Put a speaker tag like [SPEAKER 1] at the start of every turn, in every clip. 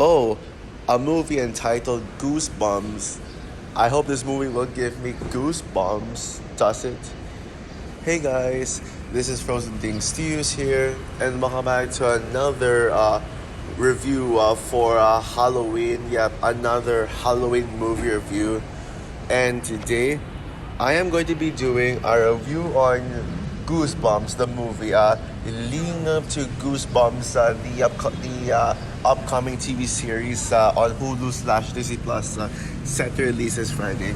[SPEAKER 1] Oh, a movie entitled Goosebumps. I hope this movie will give me goosebumps. Does it? Hey guys, this is Frozen Things Stews here, and welcome back to another review for Halloween. Yep, another Halloween movie review. And today, I am going to be doing a review on Goosebumps, the movie. Leading up to Goosebumps, the upcoming TV series on Hulu/Disney Plus, set to release this Friday.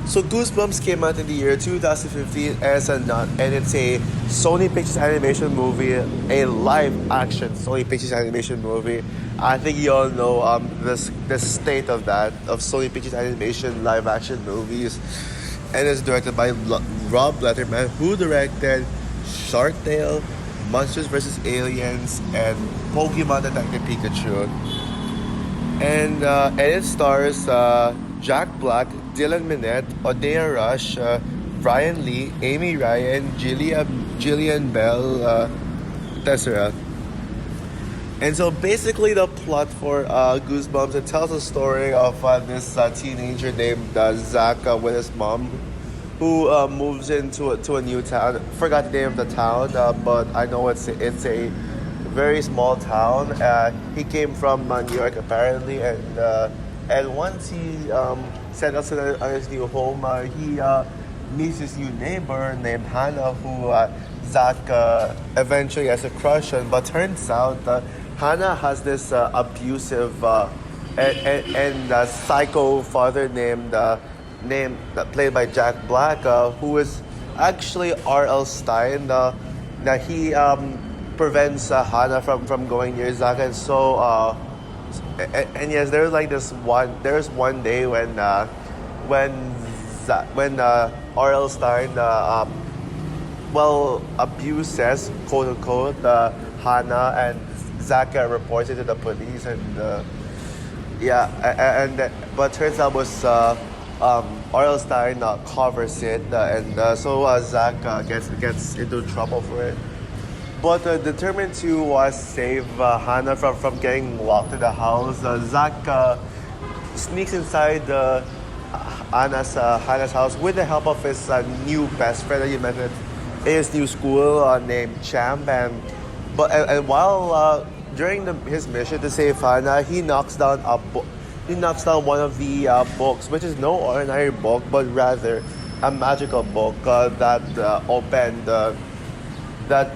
[SPEAKER 1] So Goosebumps came out in the year 2015 and it's a Sony Pictures animation movie, a live action Sony Pictures animation movie. I think you all know the state of Sony Pictures animation live action movies, and it's directed by Rob Letterman, who directed Shark Tale, Monsters vs. Aliens, and Pokemon Detective Pikachu. And it stars Jack Black, Dylan Minnette, Odea Rush, Brian Lee, Amy Ryan, Jillian Bell, Tessera. And so basically the plot for Goosebumps, it tells the story of this teenager named Zach with his mom, who moves into a new town. Forgot the name of the town, but I know it's a very small town. He came from New York apparently, and once he settles on his new home, he meets his new neighbor named Hannah, who Zach eventually has a crush on. But turns out Hannah has this abusive and psycho father named played by Jack Black, who is actually R.L. Stein. That he prevents Hannah from going near Zach, and so and yes, there's one day when R.L. Stein abuses, quote unquote, Hannah, and Zach reports it to the police, and but turns out was R.L. Stein covers it, and so Zach gets into trouble for it. But determined to save Hannah from getting locked in the house, Zach sneaks inside Hannah's house with the help of his new best friend that he met at his new school, named Champ. And while during his mission to save Hannah, he knocks down one of the books, which is no ordinary book, but rather a magical book that opened. The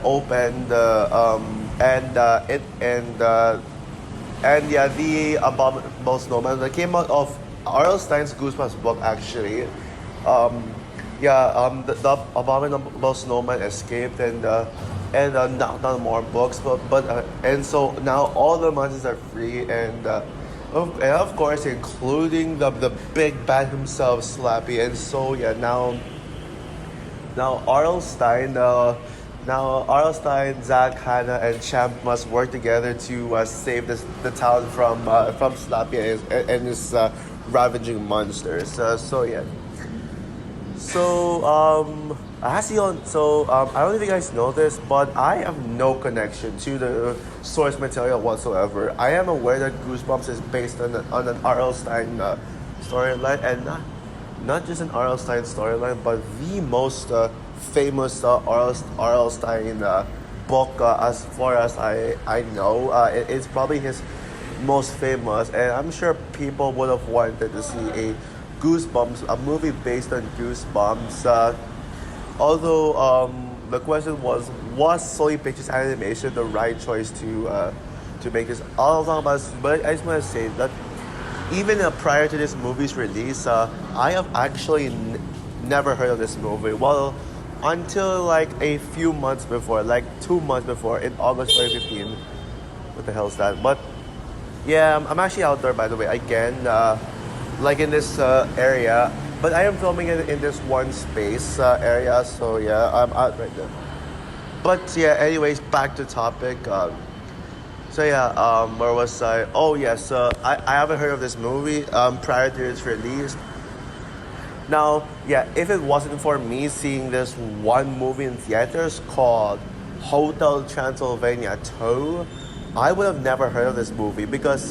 [SPEAKER 1] Abominable Snowman that came out of R.L. Stein's Goosebumps book, actually. The Abominable Snowman escaped and knocked down more books, and so now all the monsters are free, and of course including the big bad himself, Slappy. And so now R.L. Stein, Zach, Hannah, and Champ must work together to save the town from Slappy and his ravaging monsters. I don't know if you guys know this, but I have no connection to the source material whatsoever. I am aware that Goosebumps is based on an R.L. Stein storyline, and not just an R.L. Stein storyline, but the most famous R.L. Stein book, as far as I know. It's probably his most famous, and I'm sure people would have wanted to see a movie based on Goosebumps. Although the question was Sony Pictures Animation the right choice to make this? I'll talk about this, but I just want to say that even prior to this movie's release, I have actually never heard of this movie. Well, until like a few months before, like 2 months before, in August 2015. What the hell is that? But yeah, I'm actually out there, by the way, again, like in this area. But I am filming it in this one space area, so yeah, I'm out right now. But yeah, anyways, back to topic. Where was I? Oh yes, I haven't heard of this movie prior to its release. Now, yeah, if it wasn't for me seeing this one movie in theaters called Hotel Transylvania 2, I would have never heard of this movie because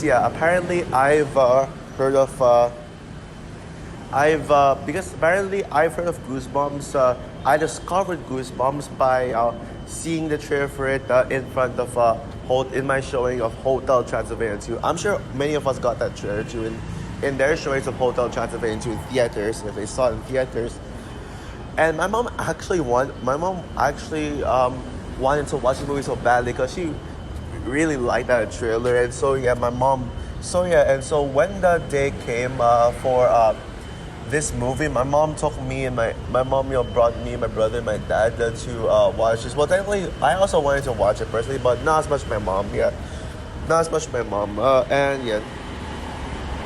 [SPEAKER 1] yeah, apparently heard of because apparently I've heard of Goosebumps. I discovered Goosebumps by seeing the trailer for it in front of in my showing of Hotel Transylvania 2. I'm sure many of us got that trailer too in their showings of Hotel Transylvania 2 in theaters, if they saw it in theaters. And my mom actually wanted to watch the movie so badly because she really liked that trailer. And so yeah, and so when the day came for this movie, my mom took me and my mom, brought me, my brother, and my dad to watch this. Well, technically, I also wanted to watch it personally, but not as much my mom. Yeah, not as much my mom. And yeah.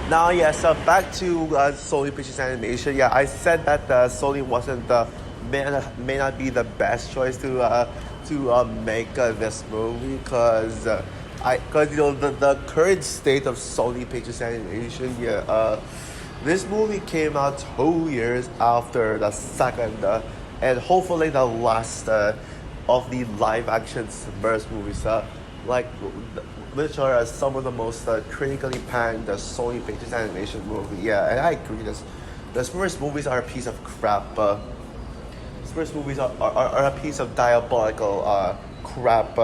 [SPEAKER 1] Now, yes, back to Sony Pictures Animation. Yeah, I said that Sony wasn't may not be the best choice to make this movie because the current state of Sony Pictures Animation. Yeah, this movie came out 2 years after the second and hopefully the last of the live action Smurfs movies. Like which are some of the most critically panned Sony Pictures Animation movie. Yeah, and I agree. The Smurfs movies are a piece of crap. Smurfs movies are a piece of diabolical crap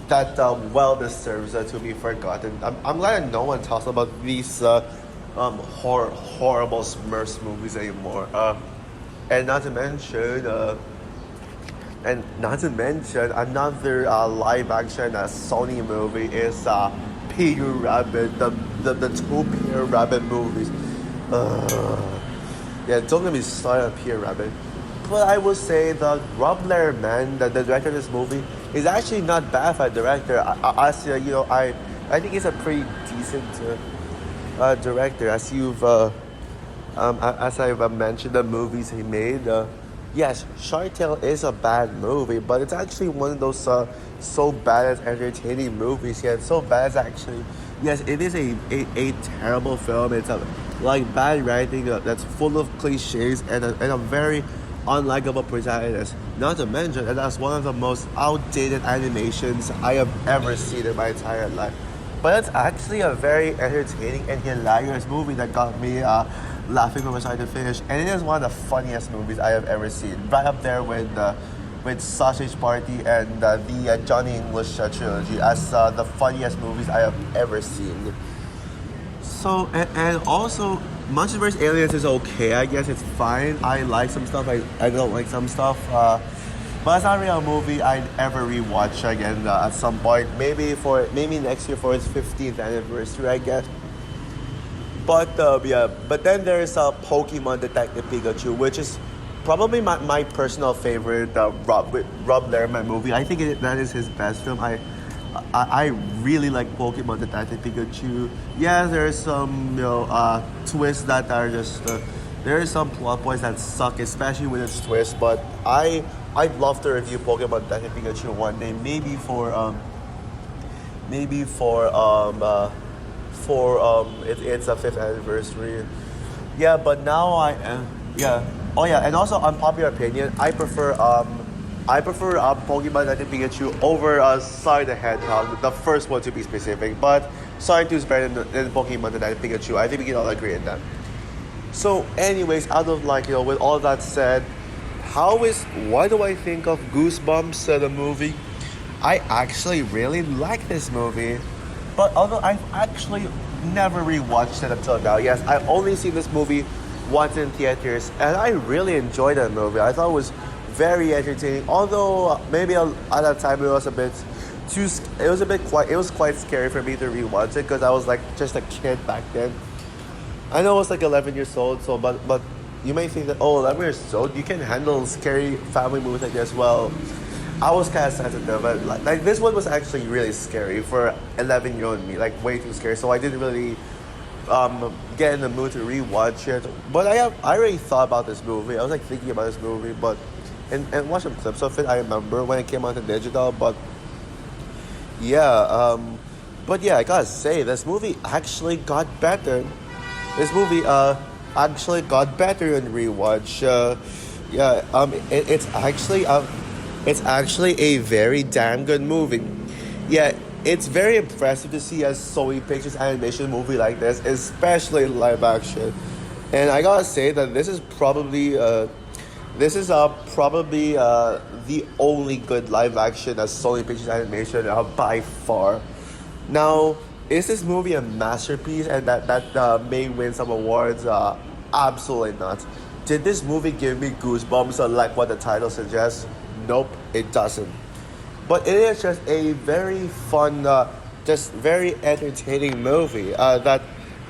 [SPEAKER 1] that well deserves to be forgotten. I'm glad no one talks about these horrible Smurfs movies anymore. And not to mention. Another live action Sony movie is Peter Rabbit, the two Peter Rabbit movies. Yeah, don't get me started on Peter Rabbit. But I will say that Rob Lerman, the director of this movie, is actually not bad for a director. I think he's a pretty decent director. As I've mentioned, the movies he made. Yes, Shark Tale is a bad movie, but it's actually one of those so bad as entertaining movies. Yeah, it's so bad as actually. Yes, it is a terrible film. It's bad writing that's full of cliches and a very unlikable protagonist. Not to mention, and that's one of the most outdated animations I have ever seen in my entire life. But it's actually a very entertaining and hilarious movie that got me laughing from start to finish, and it is one of the funniest movies I have ever seen, right up there with Sausage Party and the Johnny English trilogy as the funniest movies I have ever seen. So and also Monsters vs. Aliens is okay, I guess it's fine. I like some stuff, I don't like some stuff, but it's not really a movie I'd ever rewatch again at some point. Maybe next year for its 15th anniversary, I guess. But then there's Pokemon Detective Pikachu, which is probably my personal favorite Rob Lerman movie. I think that is his best film. I really like Pokemon Detective Pikachu. Yeah, there's some twists that are just there are some plot points that suck, especially with its twist. But I'd love to review Pokemon Detective Pikachu one day, maybe for it's a 5th anniversary. Yeah, but now and also unpopular opinion, I prefer Pokemon Detective Pikachu over Sonic the Hedgehog, the first one to be specific. But Sonic 2 is better than Pokemon Detective Pikachu. I think we can all agree on that. So, anyways, out of with all that said, what do I think of Goosebumps, the movie? I actually really like this movie. But although I've actually never rewatched it until now. Yes, I've only seen this movie once in theaters, and I really enjoyed that movie. I thought it was very entertaining. Although maybe at that time it was quite scary for me to rewatch it because I was just a kid back then. I know I was 11 years old, so but you may think that 11 years old you can handle scary family movies like this. Well, I was kind of sensitive, but this one was actually really scary for 11-year-old me, way too scary. So I didn't really get in the mood to rewatch it. But I already thought about this movie. I was thinking about this movie, and watched some clips of it. I remember when it came out in digital, but yeah, I gotta say this movie actually got better. This movie actually got better in rewatch. It's actually It's actually a very damn good movie. Yeah, it's very impressive to see a Sony Pictures animation movie like this, especially live action. And I gotta say that this is probably the only good live action as Sony Pictures Animation by far. Now, is this movie a masterpiece and that may win some awards? Absolutely not. Did this movie give me goosebumps like what the title suggests? Nope, it doesn't. But it is just a very fun, just very entertaining movie that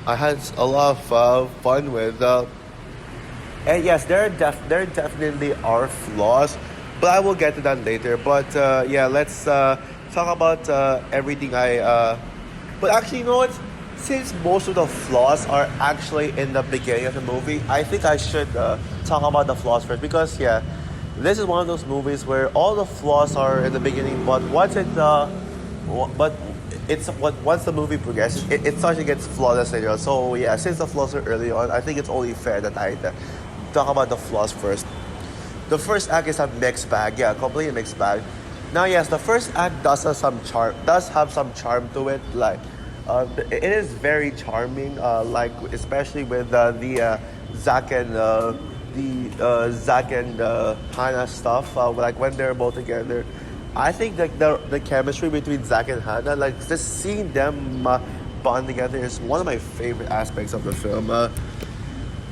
[SPEAKER 1] I had a lot of fun with. And yes, there definitely are flaws, but I will get to that later. But yeah, let's talk about everything I. But actually, you know what? Since most of the flaws are actually in the beginning of the movie, I think I should talk about the flaws first because yeah, this is one of those movies where all the flaws are in the beginning, but but it's what once the movie progresses, it starts to get flawless later on. So yeah, since the flaws are early on, I think it's only fair that I talk about the flaws first. The first act is a mixed bag, yeah, completely mixed bag. Now yes, the first act does have some charm to it, like. It is very charming, like especially with the Zach and Hannah stuff. Like when they're both together, I think that the chemistry between Zach and Hannah, like just seeing them bond together, is one of my favorite aspects of the film.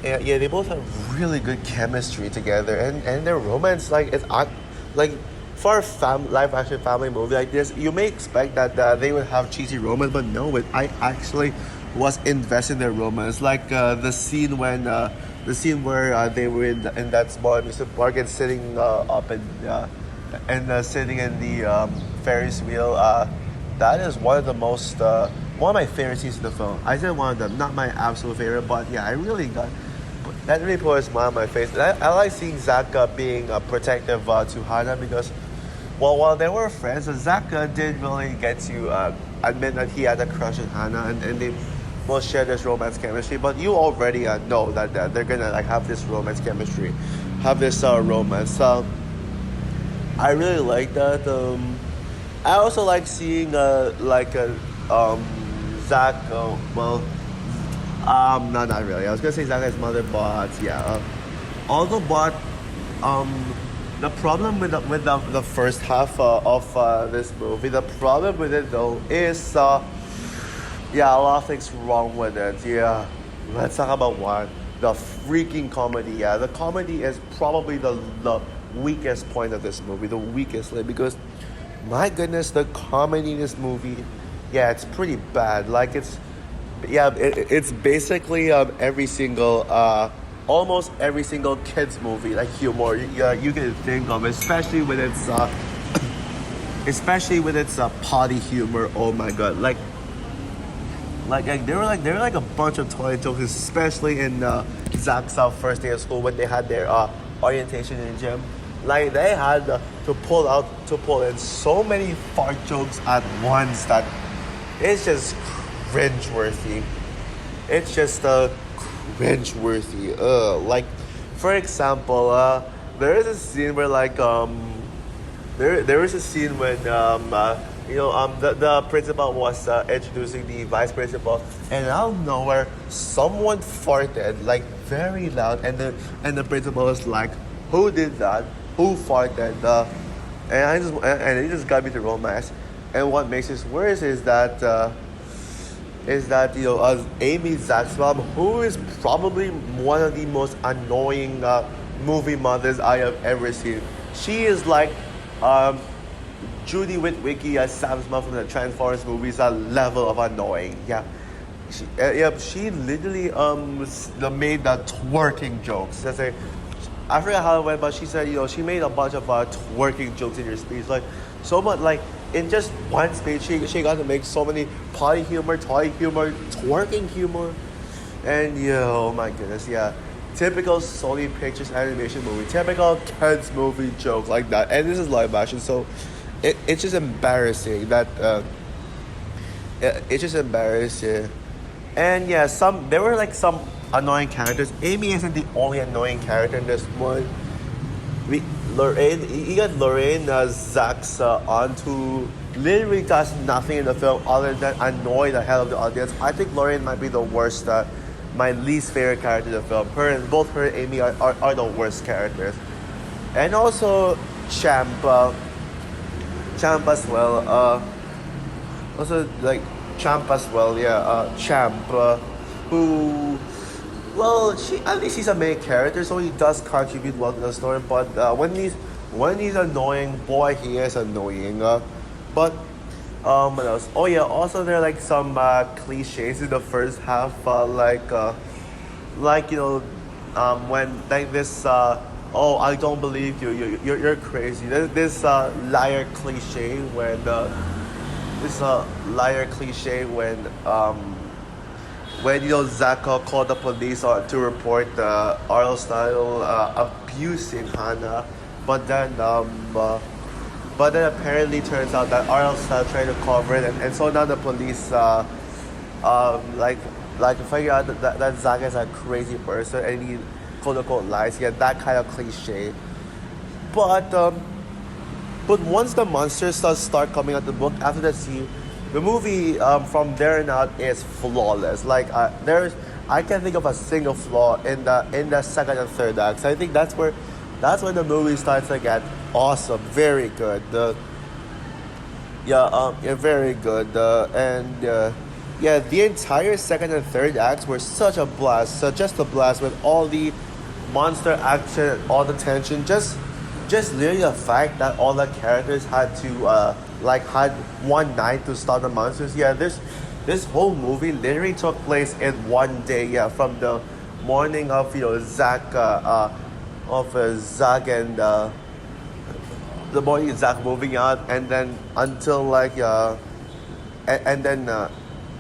[SPEAKER 1] Yeah, they both have really good chemistry together, and their romance, like like for a live action family movie like this, you may expect that they would have cheesy romance, but no, I actually was invested in their romance. Like the scene where they were in that small amusement park and sitting up and sitting in the Ferris wheel. That is one of my favorite scenes in the film. I said one of them, not my absolute favorite, but yeah, I really got. That really put a smile on my face. And I like seeing Zach being protective to Hannah because, well, while they were friends, Zach didn't really get to admit that he had a crush on Hannah, and they both share this romance chemistry. But you already know that they're gonna like have this romance chemistry, have this romance. I really like that. I also like seeing Zach. No, not really. I was gonna say Zach's mother, but yeah. Although, but the problem with the first half of this movie, the problem with it though is yeah, a lot of things wrong with it. Yeah, let's talk about one. The freaking comedy. Yeah, the comedy is probably the weakest point of this movie, the weakest link, because my goodness, the comedy in this movie, yeah, it's pretty bad. Like it's basically every single almost every single kids movie like humor you can think of, especially with its potty humor. Oh my god, there were like a bunch of toilet jokes, especially in Zach's first day of school when they had their orientation in the gym. Like they had to pull in so many fart jokes at once that it's just cringeworthy. It's just cringeworthy. Like, for example, there is a scene where there is a scene when the principal was introducing the vice principal, and out of nowhere someone farted like very loud, and the principal was like, "Who did that? Who farted?" And it just got me to roll my eyes. And what makes this worse is that Amy, Zach's mom, who is probably one of the most annoying movie mothers I have ever seen. She is like Judy Witwicky as Sam's mom from the Transformers movies, a level of annoying. Yeah. She literally made the twerking jokes. I forgot how it went, but she said, she made a bunch of twerking jokes in her speech. Like, so much, like, in just one speech, she got to make so many potty humor, toy humor, twerking humor. And, oh my goodness, yeah. Typical Sony Pictures animation movie. Typical kids movie joke like that. And this is live action, so it's just embarrassing that... it's just embarrassing. And yeah, there were like some annoying characters. Amy isn't the only annoying character in this one. Lorraine, you got Lorraine Zach's aunt who literally does nothing in the film other than annoy the hell of the audience. I think Lorraine might be the worst, my least favorite character in the film. Both her and Amy are the worst characters. And also Champ as well. Also like Champ as well, yeah. Champ, who, well, at least he's a main character, so he does contribute well to the story. But when he's annoying, boy, he is annoying. But what else? Oh yeah, also there are like some cliches in the first half, like when like this. Oh, I don't believe you. You're crazy. There's this liar cliche when Zach called the police to report Arlo style abusing Hannah, but then apparently turns out that Arlo style tried to cover it, and so now the police like figure out that Zach is a crazy person and he quote unquote lies. Yeah, that kind of cliche. But once the monsters start coming out the book after the scene, the movie from there on out is flawless. Like I can't think of a single flaw in the second and third acts. I think that's when the movie starts to get awesome, very good. Very good. Yeah, the entire second and third acts were such a blast. So just a blast with all the monster action and all the tension. Just literally the fact that all the characters had to had one night to stop the monsters. Yeah, this whole movie literally took place in one day. Yeah, from the morning of Zach and the morning Zach moving out, and then until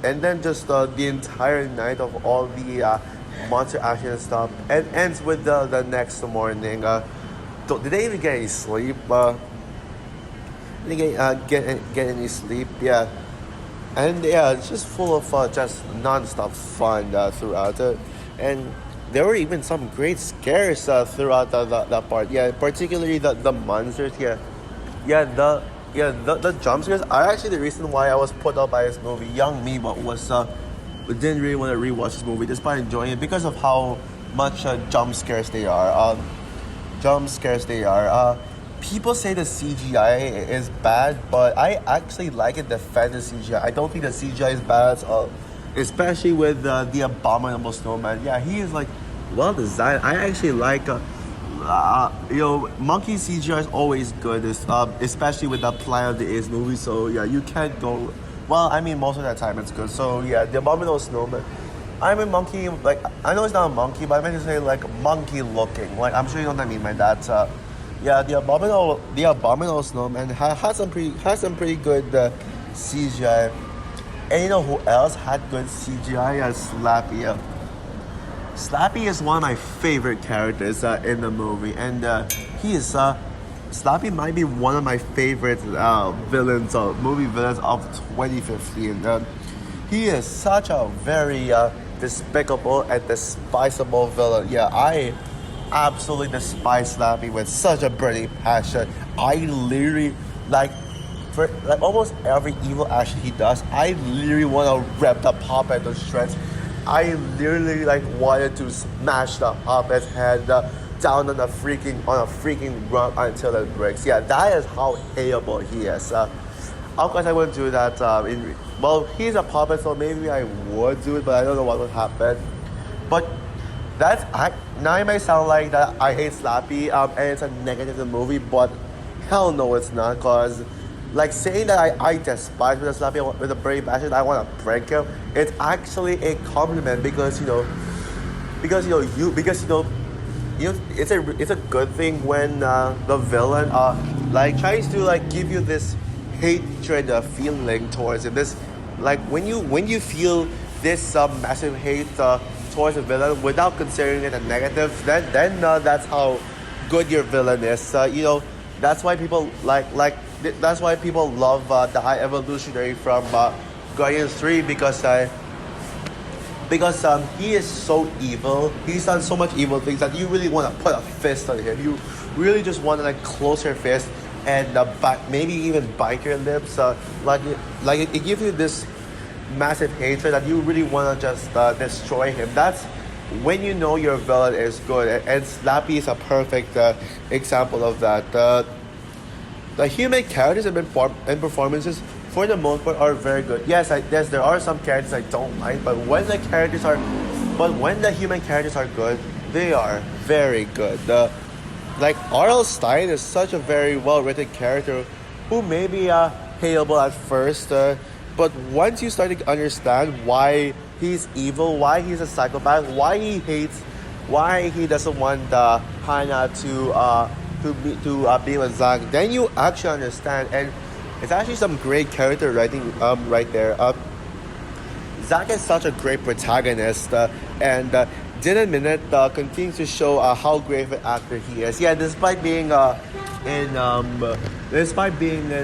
[SPEAKER 1] and then just the entire night of all the monster action and stuff, and ends with the next morning. Did they even get any sleep? Did they get any sleep? Yeah, and yeah, it's just full of just non-stop fun throughout it, and there were even some great scares throughout that part. Yeah, particularly the monsters. The jump scares are actually the reason why I was put off by this movie. Young me, but didn't really want to rewatch this movie despite enjoying it because of how much jump scares they are. People say the CGI is bad, but I actually like it. Defend the CGI. I don't think the CGI is bad at all, especially with the abominable snowman. Yeah, he is like well designed. I actually like. Monkey CGI is always good, especially with the Planet of the Apes movie. So yeah, you can't go. Well, I mean, most of the time it's good. So yeah, the abominable snowman. I'm a monkey. Like I know it's not a monkey, but I meant to say like monkey looking. Like I'm sure you know what I mean by that. The abominable snowman has some pretty good CGI. And you know who else had good CGI? Slappy. Slappy is one of my favorite characters in the movie, and Slappy might be one of my favorite movie villains of 2015. He is such a very despicable and despisable villain. Yeah, I absolutely despise Slappy with such a burning passion. I literally for almost every evil action he does, I literally want to rip the puppet to shreds. I literally wanted to smash the puppet's head down on a freaking rug until it breaks. Yeah, that is how hateable he is. Of course, I wouldn't do that. He's a puppet, so maybe I would do it, but I don't know what would happen. But now it may sound like that I hate Slappy, and it's a negative in the movie, but hell no, it's not, cause saying that I despise with a Slappy with a brave passion, I want to break him. It's actually a compliment because it's a good thing when the villain tries to give you this hatred feeling towards him. This when you feel this massive hate towards a villain without considering it a negative, then that's how good your villain is. That's why people that's why people love the High Evolutionary from Guardians 3 because he is so evil. He's done so much evil things that you really want to put a fist on him. really just want to like close your fist and maybe even bite your lips. It gives you this massive hatred that you really want to just destroy him. That's when you know your villain is good, and Slappy is a perfect example of that. The human characters and performances, for the most part, are very good. Yes, there are some characters I don't like, but when the human characters are good, they are very good. Like R.L. Stein is such a very well written character, who may be hateable at first, but once you start to understand why he's evil, why he's a psychopath, why he doesn't want Hannah to be with Zach, then you actually understand, and it's actually some great character writing right there. Zach is such a great protagonist, and Dylan Minnette continues to show how great of an actor he is. Yeah, despite being in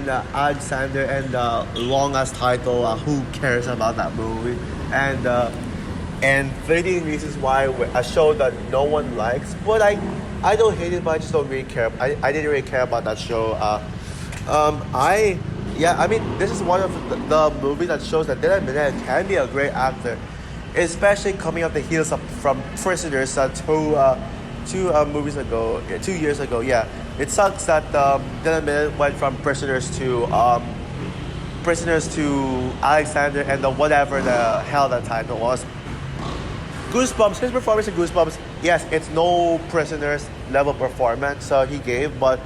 [SPEAKER 1] Alexander and long ass title, who cares about that movie? And 13 Reasons Why, a show that no one likes, but I don't hate it, but I just don't really care. I didn't really care about that show. I mean, this is one of the movies that shows that Dylan Minnette can be a great actor, especially coming off the heels from Prisoners 2 years ago. Yeah, it sucks that Dylan Minnette went from Prisoners to Alexander and whatever the hell that title was. Goosebumps, his performance in Goosebumps, yes, it's no Prisoners level performance he gave, but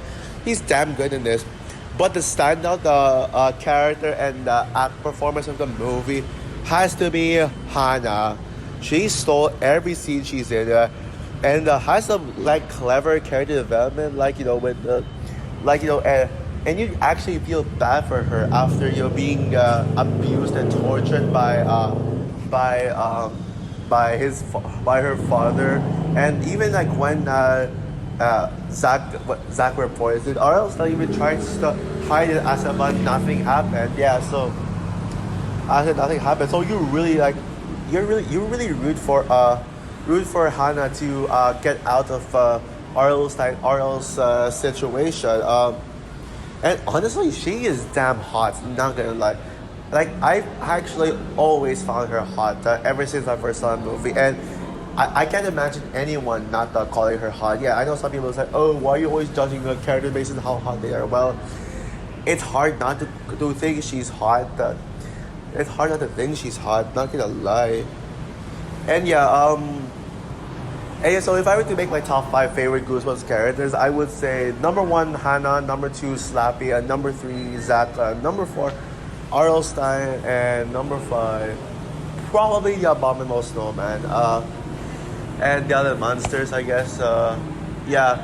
[SPEAKER 1] he's damn good in this. But the standout character and act performance of the movie has to be Hannah. She stole every scene she's in, and has some like clever character development, and you actually feel bad for her after being abused and tortured by her father, and even like when Zach were poisoned, or else not even trying to hide it as if nothing happened. Yeah, so as if nothing happened. So you really root for Hannah to get out of Arl's situation. And honestly, she is damn hot. Not gonna lie. Like I've actually always found her hot ever since I first saw the movie, and I can't imagine anyone not calling her hot. Yeah, I know some people say, "Oh, why are you always judging a character based on how hot they are?" Well, it's hard not to think she's hot. It's hard not to think she's hot. Not gonna lie. And so if I were to make my top 5 favorite Goosebumps characters, I would say number 1 Hannah, number 2 Slappy, and number 3 Zach, number 4 R.L. Stein, and number 5 probably the Abominable Snowman. And the other monsters, I guess. Yeah.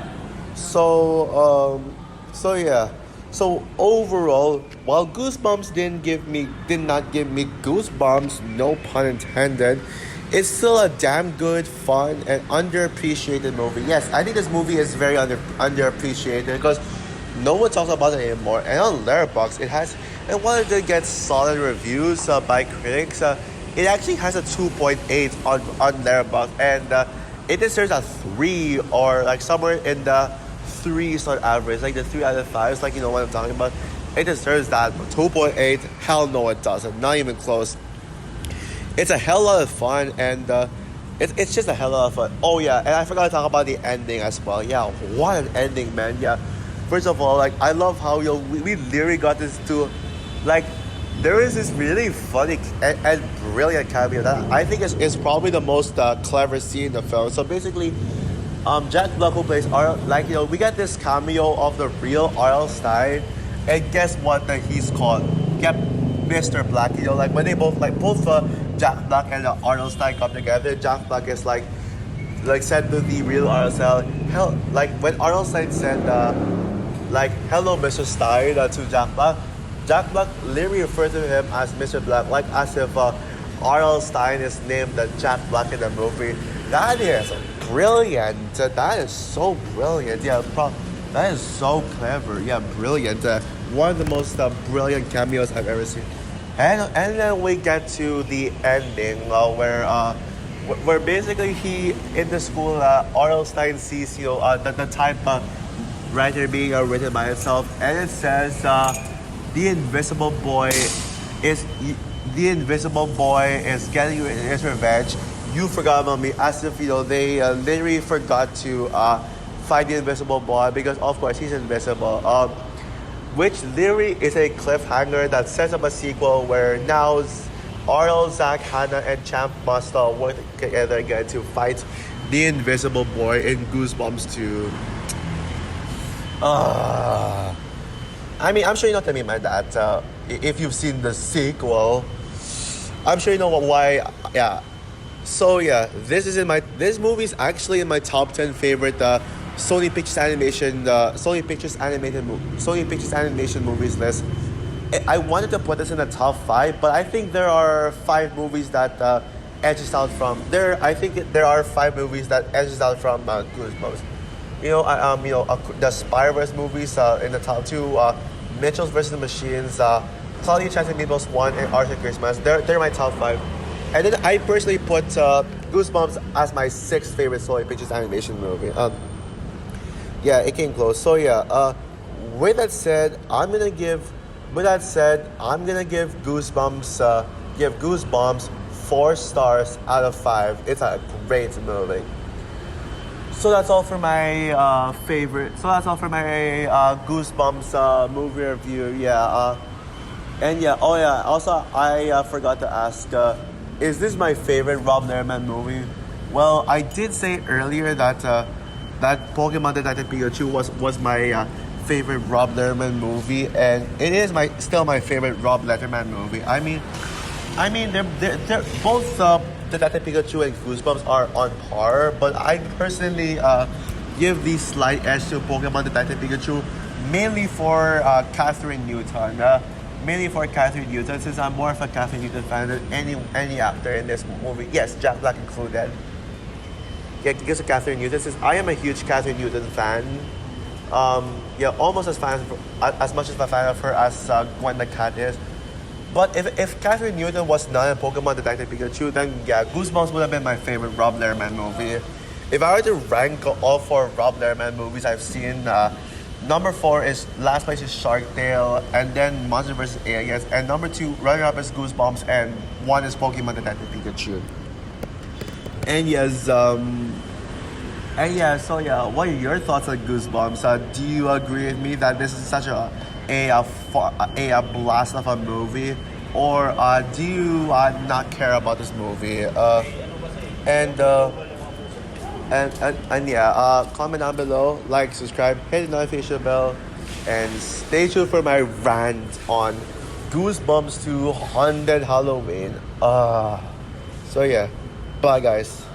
[SPEAKER 1] So overall, while Goosebumps did not give me goosebumps, no pun intended, it's still a damn good, fun, and underappreciated movie. Yes, I think this movie is very underappreciated because no one talks about it anymore. And on Letterboxd, and while it did get solid reviews by critics, it actually has a 2.8 on Letterboxd, and it deserves a 3 or like somewhere in the 3 sort average, like the 3 out of 5. Like, you know what I'm talking about. It deserves that. 2.8, hell no, it doesn't. Not even close. It's a hell lot of fun, and it's just a hell lot of fun. Oh yeah, and I forgot to talk about the ending as well. Yeah, what an ending, man. Yeah, first of all, like I love how we literally got this to, like, there is this really funny and brilliant cameo that I think is probably the most clever scene in the film. So basically, Jack Black, who plays we get this cameo of the real R.L. Stein, and guess what that he's called? Yep, Mr. Black. Like when they both Jack Black and Arnold Stein come together, Jack Black is like said to the real Arnold Stein, like when Arnold Stein said hello Mr. Stein to Jack Black literally referred to him as Mr. Black, like as if Arnold Stein is named Jack Black in the movie. That is brilliant. That is so brilliant. Yeah, that is so clever. Yeah, brilliant. One of the most brilliant cameos I've ever seen. And then we get to the ending where basically he in the school Arnold Stein sees the type right here being written by itself, and it says the invisible boy is the invisible boy is getting his revenge. You forgot about me, as if they literally forgot to fight the invisible boy because of course he's invisible. Which literally is a cliffhanger that sets up a sequel where now Arnold, Zach, Hannah, and Champ must work together again to fight the invisible boy in Goosebumps 2. I mean, I'm sure you know what I mean by that. If you've seen the sequel, I'm sure you know why. Yeah. So yeah, this movie is actually in my top 10 favorite Sony Pictures animation movies list. I wanted to put this in the top 5, but I think there are 5 movies that edges out from there. I think there are 5 movies that edges out from Goosebumps. The Spider-Verse movies in the top 2, Mitchell's vs. the Machines, Cloudy Chance and Meatballs 1, and Arthur Christmas. They're my top 5. And then I personally put Goosebumps as my 6th favorite Sony Pictures animation movie. Yeah, it came close. So yeah, with that said, I'm gonna give Goosebumps 4 stars out of 5. It's a great movie. So that's all for my Goosebumps movie review. Yeah. And yeah. Oh yeah. Also, I forgot to ask. Is this my favorite Rob Lerman movie? Well, I did say earlier that that Pokemon Detective Pikachu was my favorite Rob Lerman movie, and it is still my favorite Rob Letterman movie. I mean, they're both Detective Pikachu and Goosebumps are on par, but I personally give the slight edge to Pokemon Detective Pikachu, mainly for Catherine Newton. Since I'm more of a Catherine Newton fan than any actor in this movie. Yes, Jack Black included. Yeah, because of Catherine Newton, since I am a huge Catherine Newton fan. Almost as much as a fan of her as Gwen the Cat is. But if Catherine Newton was not in Pokemon Detective Pikachu, then yeah, Goosebumps would have been my favorite Rob Lerman movie. If I were to rank all 4 Rob Lerman movies I've seen, number 4 is last place is Shark Tale, and then Monster vs. Aliens, and number 2 runner up is Goosebumps, and 1 is Pokemon Detective Pikachu. And yes, what are your thoughts on Goosebumps? Do you agree with me that this is such a blast of a movie, or do you not care about this movie? Comment down below, like, subscribe, hit the notification bell, and stay tuned for my rant on Goosebumps 2 Haunted Halloween. So yeah, bye guys.